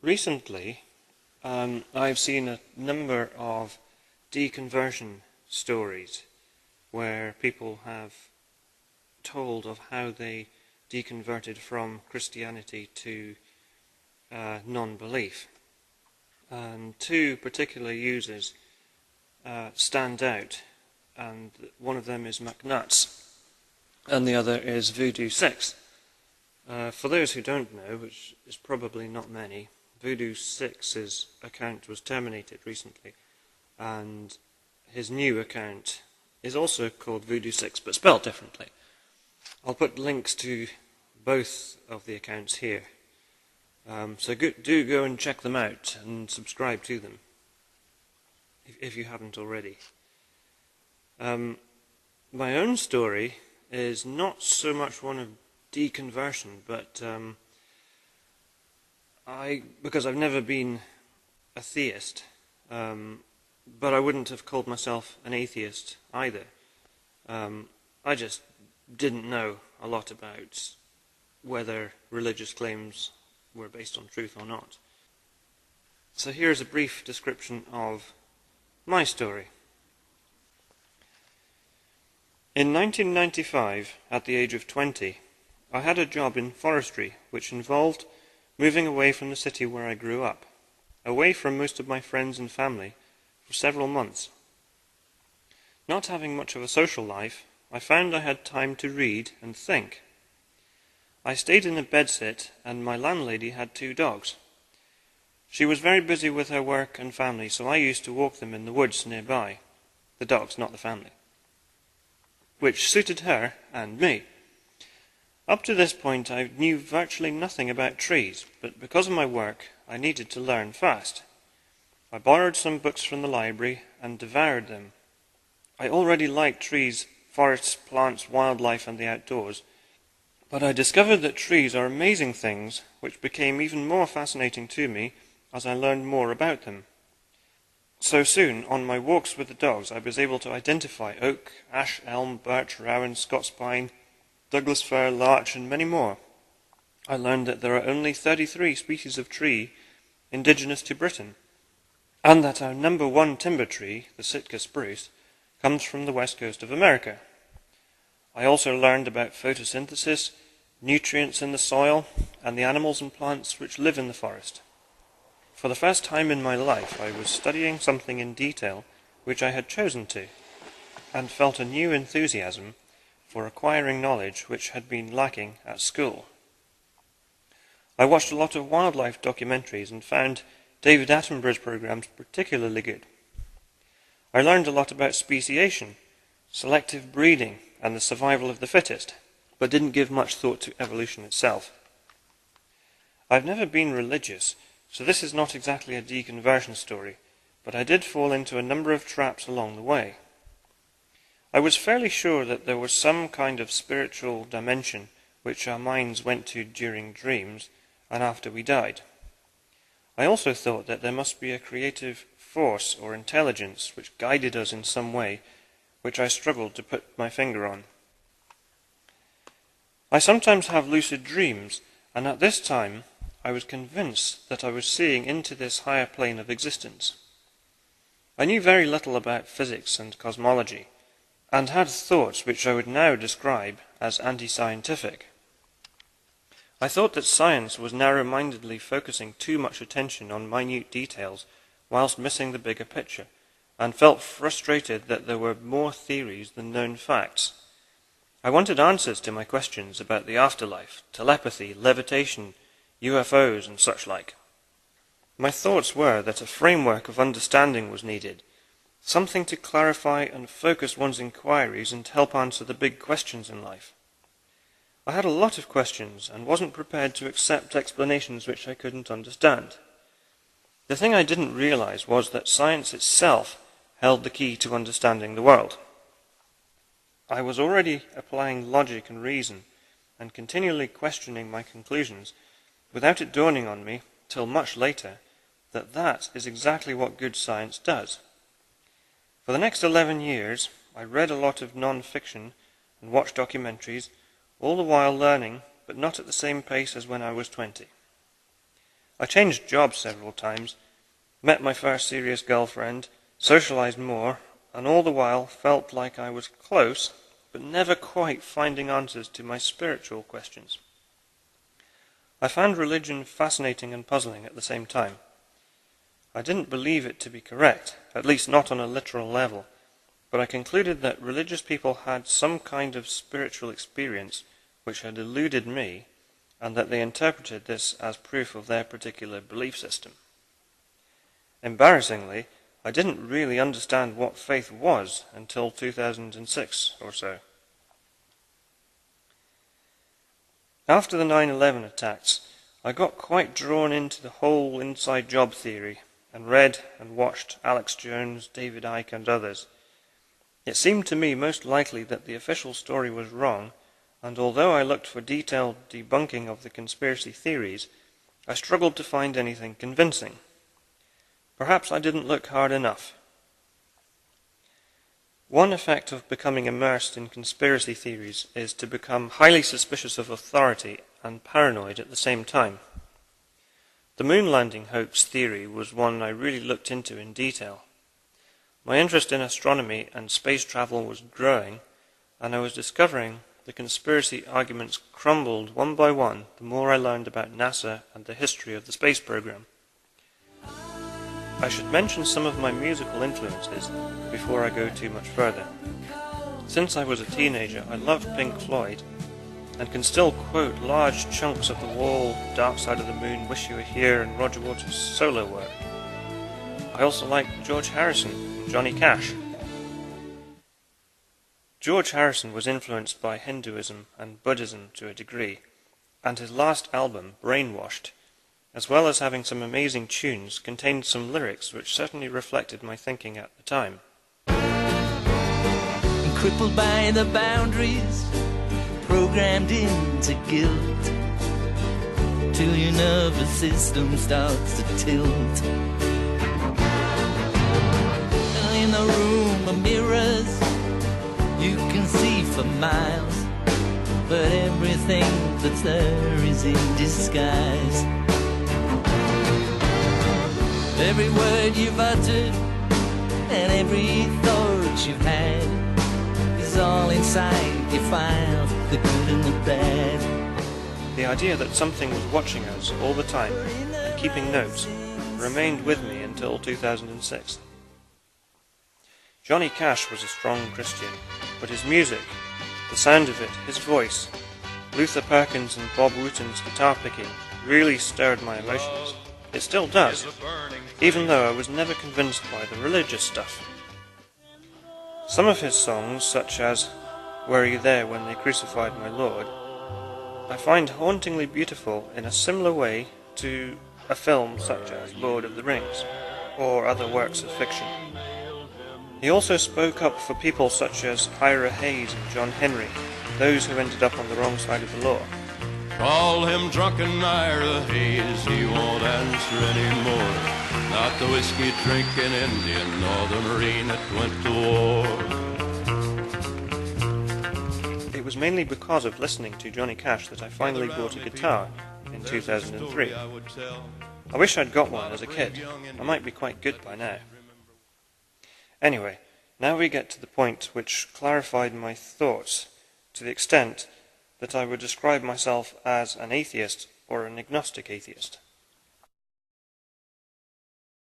Recently, I've seen a number of deconversion stories where people have told of how they deconverted from Christianity to non-belief. And two particular users stand out, and one of them is McNuts, and the other is Voodoo 6. For those who don't know, which is probably not many, Voodoo 6's account was terminated recently, and his new account is also called Voodoo 6, but spelled differently. I'll put links to both of the accounts here. So do go and check them out and subscribe to them, if you haven't already. My own story is not so much one of deconversion, but because I've never been a theist, but I wouldn't have called myself an atheist either. I just didn't know a lot about whether religious claims were based on truth or not. So here's a brief description of my story. In 1995, at the age of 20, I had a job in forestry which involved moving away from the city where I grew up, away from most of my friends and family, for several months. Not having much of a social life, I found I had time to read and think. I stayed in a bedsit, and my landlady had 2 dogs. She was very busy with her work and family, so I used to walk them in the woods nearby. The dogs, not the family. Which suited her and me. Up to this point I knew virtually nothing about trees, but because of my work I needed to learn fast. I borrowed some books from the library and devoured them. I already liked trees, forests, plants, wildlife and the outdoors, but I discovered that trees are amazing things which became even more fascinating to me as I learned more about them. So soon, on my walks with the dogs, I was able to identify oak, ash, elm, birch, rowan, Scots pine, Douglas fir, larch, and many more. I learned that there are only 33 species of tree indigenous to Britain, and that our number 1 timber tree, the Sitka spruce, comes from the west coast of America. I also learned about photosynthesis, nutrients in the soil, and the animals and plants which live in the forest. For the first time in my life, I was studying something in detail which I had chosen to, and felt a new enthusiasm for acquiring knowledge which had been lacking at school. I watched a lot of wildlife documentaries and found David Attenborough's programs particularly good. I learned a lot about speciation, selective breeding, and the survival of the fittest, but didn't give much thought to evolution itself. I've never been religious, so this is not exactly a deconversion story, but I did fall into a number of traps along the way. I was fairly sure that there was some kind of spiritual dimension which our minds went to during dreams and after we died. I also thought that there must be a creative force or intelligence which guided us in some way, which I struggled to put my finger on. I sometimes have lucid dreams, and at this time I was convinced that I was seeing into this higher plane of existence. I knew very little about physics and cosmology, and had thoughts which I would now describe as anti-scientific. I thought that science was narrow-mindedly focusing too much attention on minute details whilst missing the bigger picture, and felt frustrated that there were more theories than known facts. I wanted answers to my questions about the afterlife, telepathy, levitation, UFOs and such like. My thoughts were that a framework of understanding was needed, something to clarify and focus one's inquiries and help answer the big questions in life. I had a lot of questions and wasn't prepared to accept explanations which I couldn't understand. The thing I didn't realize was that science itself held the key to understanding the world. I was already applying logic and reason and continually questioning my conclusions without it dawning on me till much later that that is exactly what good science does. For the next 11 years, I read a lot of non-fiction and watched documentaries, all the while learning, but not at the same pace as when I was 20. I changed jobs several times, met my first serious girlfriend, socialized more, and all the while felt like I was close, but never quite finding answers to my spiritual questions. I found religion fascinating and puzzling at the same time. I didn't believe it to be correct, at least not on a literal level, but I concluded that religious people had some kind of spiritual experience which had eluded me, and that they interpreted this as proof of their particular belief system. Embarrassingly, I didn't really understand what faith was until 2006 or so. After the 9/11 attacks, I got quite drawn into the whole inside job theory and read and watched Alex Jones, David Icke and others. It seemed to me most likely that the official story was wrong, and although I looked for detailed debunking of the conspiracy theories, I struggled to find anything convincing. Perhaps I didn't look hard enough. One effect of becoming immersed in conspiracy theories is to become highly suspicious of authority and paranoid at the same time. The moon landing hoax theory was one I really looked into in detail. My interest in astronomy and space travel was growing, and I was discovering the conspiracy arguments crumbled one by one the more I learned about NASA and the history of the space program. I should mention some of my musical influences before I go too much further. Since I was a teenager, I loved Pink Floyd, and can still quote large chunks of The Wall, Dark Side of the Moon, Wish You Were Here, and Roger Waters' solo work. I also liked George Harrison and Johnny Cash. George Harrison was influenced by Hinduism and Buddhism to a degree, and his last album, Brainwashed, as well as having some amazing tunes, contained some lyrics which certainly reflected my thinking at the time. Crippled by the boundaries, programmed into guilt, till your nervous system starts to tilt. In the room of mirrors, you can see for miles, but everything that's there is in disguise. Every word you've uttered and every thought you've had is all inside your files, the good and the bad. The idea that something was watching us all the time and keeping notes remained with me until 2006. Johnny Cash was a strong Christian, but his music, the sound of it, his voice, Luther Perkins and Bob Wooten's guitar picking really stirred my emotions. It still does, even though I was never convinced by the religious stuff. Some of his songs, such as Were You There When They Crucified My Lord, I find hauntingly beautiful in a similar way to a film such as Lord of the Rings, or other works of fiction. He also spoke up for people such as Ira Hayes and John Henry, those who ended up on the wrong side of the law. Call him drunken Ira Hayes, he won't answer anymore. Not the whiskey-drinking Indian nor the Marine that went to war. It was mainly because of listening to Johnny Cash that I finally bought a guitar in 2003. I wish I'd got one as a kid. I might be quite good by now. Anyway, now we get to the point which clarified my thoughts to the extent that I would describe myself as an atheist or an agnostic atheist.